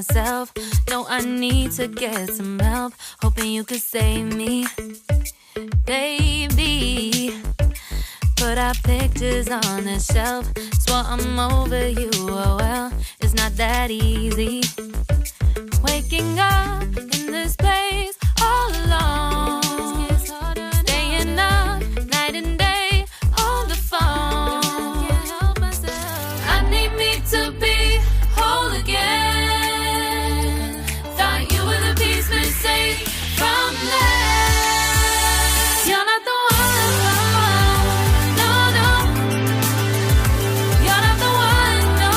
myself. No, I need to get some help. Hoping you could save me, baby. Put our pictures on the shelf. Swore I'm over you, oh well, it's not that easy. Waking up in this place all alone, staying up night and day on the phone. I need me to be whole again. Thought you were the piece missing from that. You're not the one, no, no. You're not the one, no,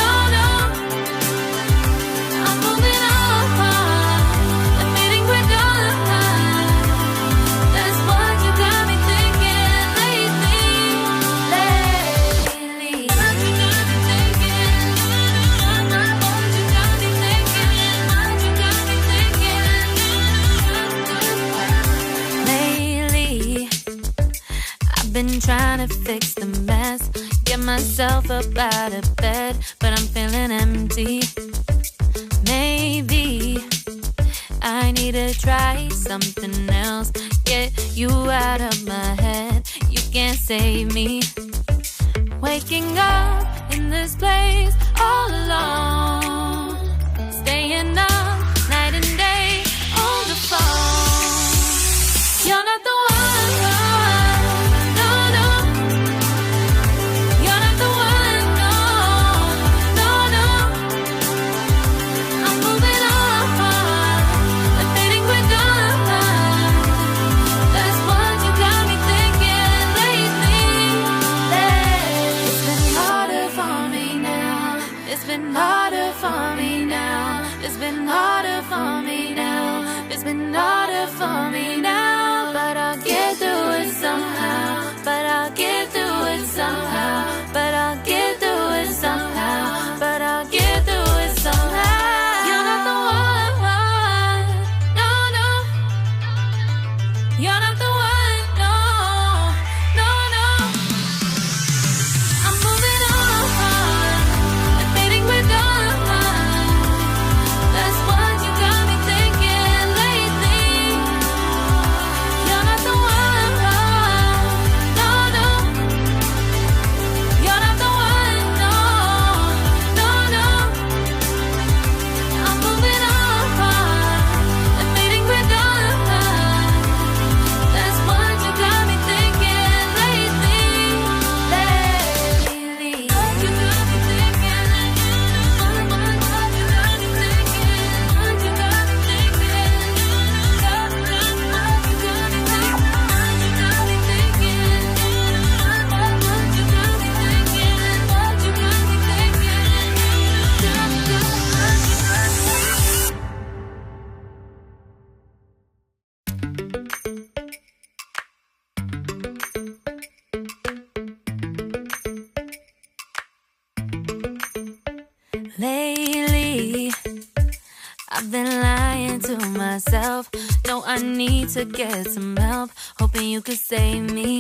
no, no. I'm moving on, admitting we're done. That's what you got me thinking lately. What you got me thinking? What you got me thinking? What you got me thinking? Lately, I've been trying to fix the mess, get myself up out of bed, but I'm feeling empty. Maybe I need to try something else, get you out of my head. You can't save me. Waking up in this place all alone, staying up night and day on the phone. You're not the one, no, no. You're not the one, no, no, no. I'm moving on, admitting we're done. That's what you got me thinking lately. It's been harder for me now. It's been harder for me now. It's been harder for me now. It's been harder for me now. But I'll get through it somehow. But I'll get through it somehow. But I'll get through it somehow. But I'll get through it somehow. You're not the one, no, no. You're not the one, no, no, no. I'm moving on, admitting we're done. That's what you got me thinking lately. You're not the one, no, no. You're not the one, no, no, no. I'm moving on, admitting we're done. That's what you got me thinking lately. What you got me thinking? What you got me thinking? What you got me thinking? What you got me thinking? What you got me thinking? What you got me thinking? What you got me thinking? Lately, I've been lying to myself. No, I need to get some help. Hoping you could save me.